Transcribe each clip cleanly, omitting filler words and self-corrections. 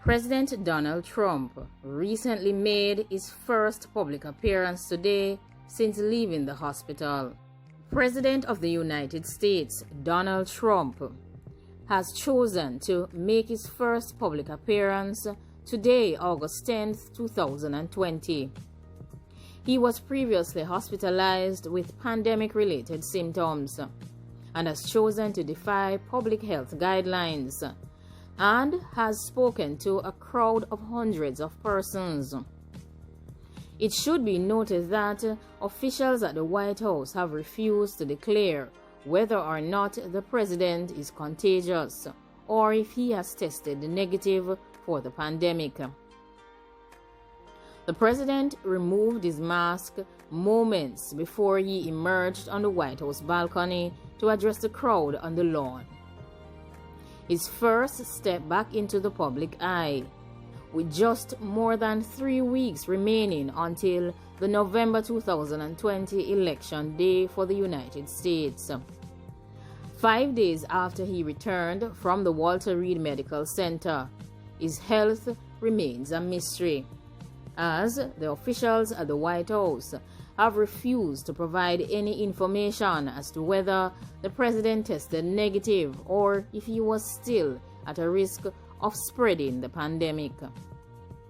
President Donald Trump recently made his first public appearance today since leaving the hospital. President of the United States, Donald Trump, has chosen to make his first public appearance today, August 10, 2020. He was previously hospitalized with pandemic-related symptoms and has chosen to defy public health guidelines and has spoken to a crowd of hundreds of persons. It should be noted that officials at the White House have refused to declare whether or not the president is contagious or if he has tested negative for the pandemic. The president removed his mask moments before he emerged on the White House balcony to address the crowd on the lawn. His first step back into the public eye, with just more than 3 weeks remaining until the November 2020 election day for the United States. 5 days after he returned from the Walter Reed Medical Center, his health remains a mystery, as the officials at the White House have refused to provide any information as to whether the president tested negative or if he was still at a risk of spreading the pandemic. The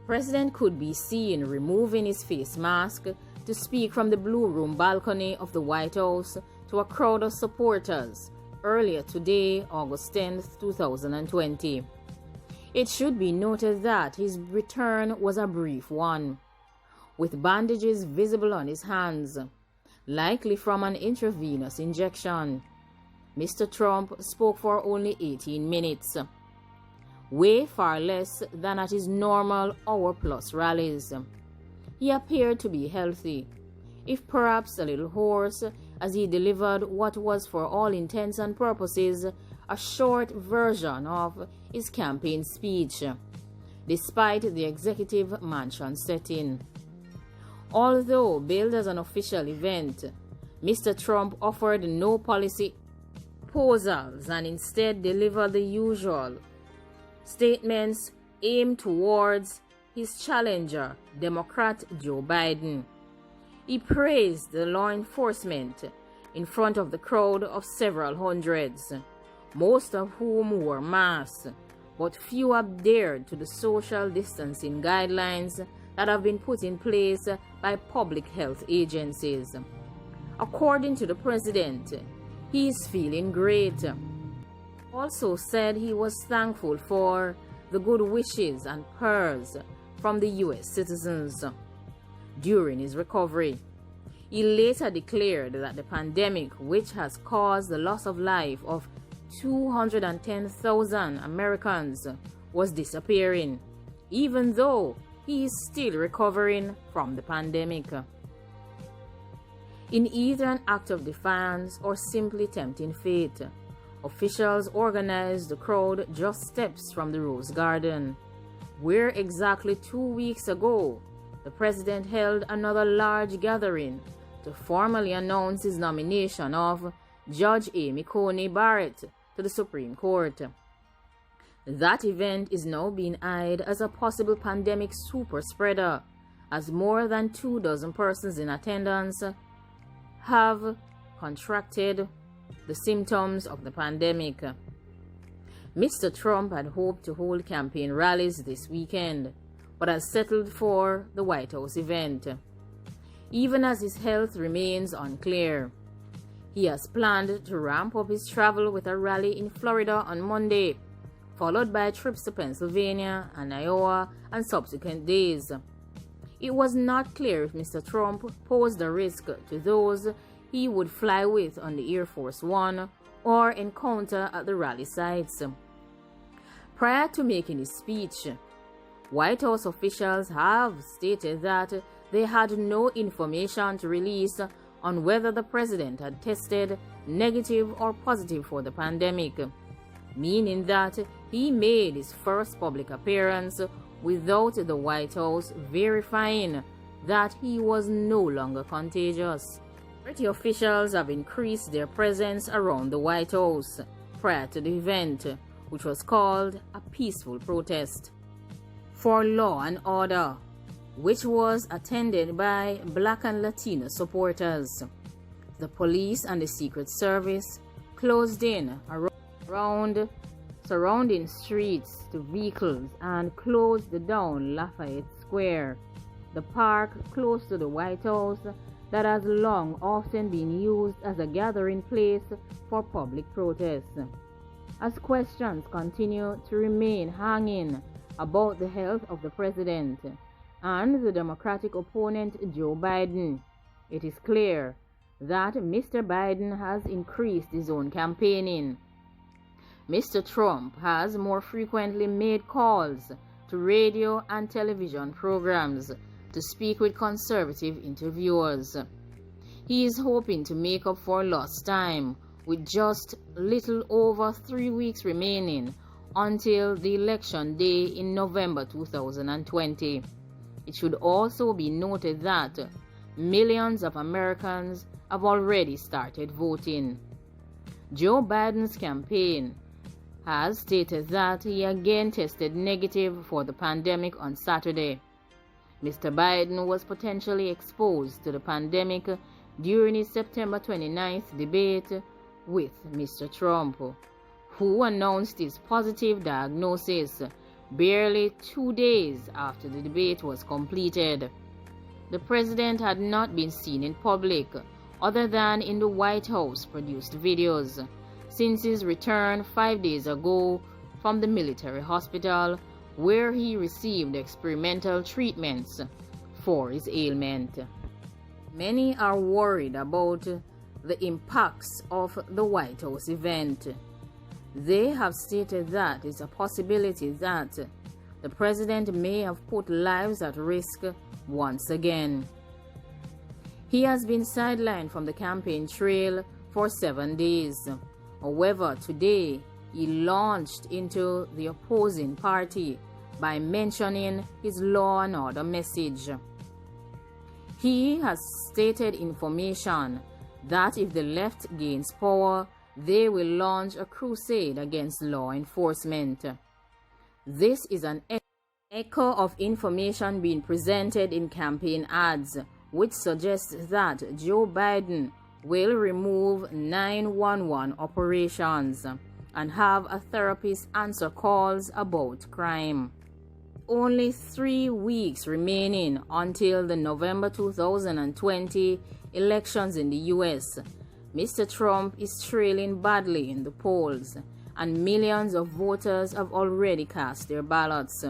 president could be seen removing his face mask to speak from the Blue Room balcony of the White House to a crowd of supporters earlier today, August 10, 2020. It should be noted that his return was a brief one, with bandages visible on his hands, likely from an intravenous injection. Mr. Trump spoke for only 18 minutes, way far less than at his normal hour-plus rallies. He appeared to be healthy, if perhaps a little hoarse, as he delivered what was for all intents and purposes a short version of his campaign speech, despite the executive mansion setting. Although billed as an official event, Mr. Trump offered no policy proposals and instead delivered the usual statements aimed towards his challenger, Democrat Joe Biden. He praised the law enforcement in front of the crowd of several hundreds, most of whom wore masks, but few adhered to the social distancing guidelines that have been put in place by public health agencies. According to the president, he is feeling great. Also said he was thankful for the good wishes and prayers from the U.S. citizens during his recovery. He later declared that the pandemic, which has caused the loss of life of 210,000 Americans, was disappearing, even though he is still recovering from the pandemic. In either an act of defiance or simply tempting fate, officials organized the crowd just steps from the Rose Garden, where exactly 2 weeks ago the president held another large gathering to formally announce his nomination of Judge Amy Coney Barrett to the Supreme Court. That event is now being eyed as a possible pandemic super spreader, as more than 24 persons in attendance have contracted the symptoms of the pandemic. Mr. Trump had hoped to hold campaign rallies this weekend, but has settled for the White House event, even as his health remains unclear. He has planned to ramp up his travel with a rally in Florida on Monday, followed by trips to Pennsylvania and Iowa on subsequent days. It was not clear if Mr. Trump posed a risk to those he would fly with on the Air Force One or encounter at the rally sites. Prior to making his speech, White House officials have stated that they had no information to release on whether the president had tested negative or positive for the pandemic, meaning that he made his first public appearance without the White House verifying that he was no longer contagious. Security officials have increased their presence around the White House prior to the event, which was called a peaceful protest. for law and order, which was attended by Black and Latino supporters. The police and the Secret Service closed in around surrounding streets to vehicles and closed down Lafayette Square, the park close to the White House that has long often been used as a gathering place for public protests. As questions continue to remain hanging about the health of the president and the Democratic opponent Joe Biden, it is clear that Mr. Biden has increased his own campaigning. Mr. Trump has more frequently made calls to radio and television programs to speak with conservative interviewers. He is hoping to make up for lost time with just little over 3 weeks remaining until the election day in November 2020. It should also be noted that millions of Americans have already started voting. Joe Biden's campaign has stated that he again tested negative for the pandemic on Saturday. Mr. Biden was potentially exposed to the pandemic during his September 29th debate with Mr. Trump, who announced his positive diagnosis barely 2 days after the debate was completed. The president had not been seen in public other than in the White House produced videos since his return 5 days ago from the military hospital where he received experimental treatments for his ailment. Many are worried about the impacts of the White House event. They have stated that it's a possibility that the president may have put lives at risk once again. He has been sidelined from the campaign trail for 7 days. However, today he launched into the opposing party by mentioning his law and order message. He has stated information that if the left gains power, they will launch a crusade against law enforcement. This is an echo of information being presented in campaign ads, which suggests that Joe Biden will remove 911 operations and have a therapist answer calls about crime. Only 3 weeks remaining until the November 2020 elections in the US. Mr. Trump is trailing badly in the polls, and millions of voters have already cast their ballots.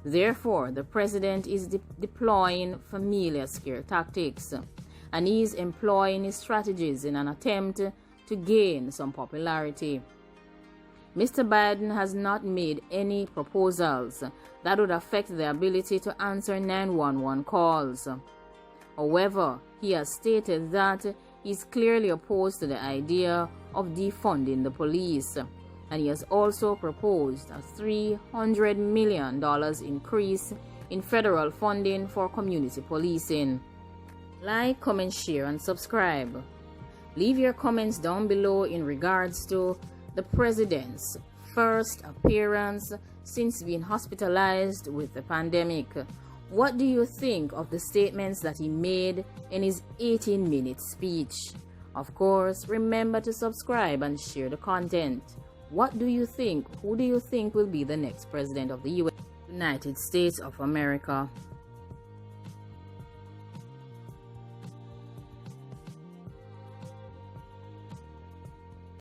Therefore, the president is deploying familiar scare tactics, and he is employing his strategies in an attempt to gain some popularity. Mr. Biden has not made any proposals that would affect the ability to answer 911 calls. However, he has stated that he is clearly opposed to the idea of defunding the police, and he has also proposed a $300 million increase in federal funding for community policing. Like, comment, share, and subscribe. Leave your comments down below in regards to the president's first appearance since being hospitalized with the pandemic. What do you think of the statements that he made in his 18-minute speech? Of course, remember to subscribe and share the content. What do you think? Who do you think will be the next president of the United States of America?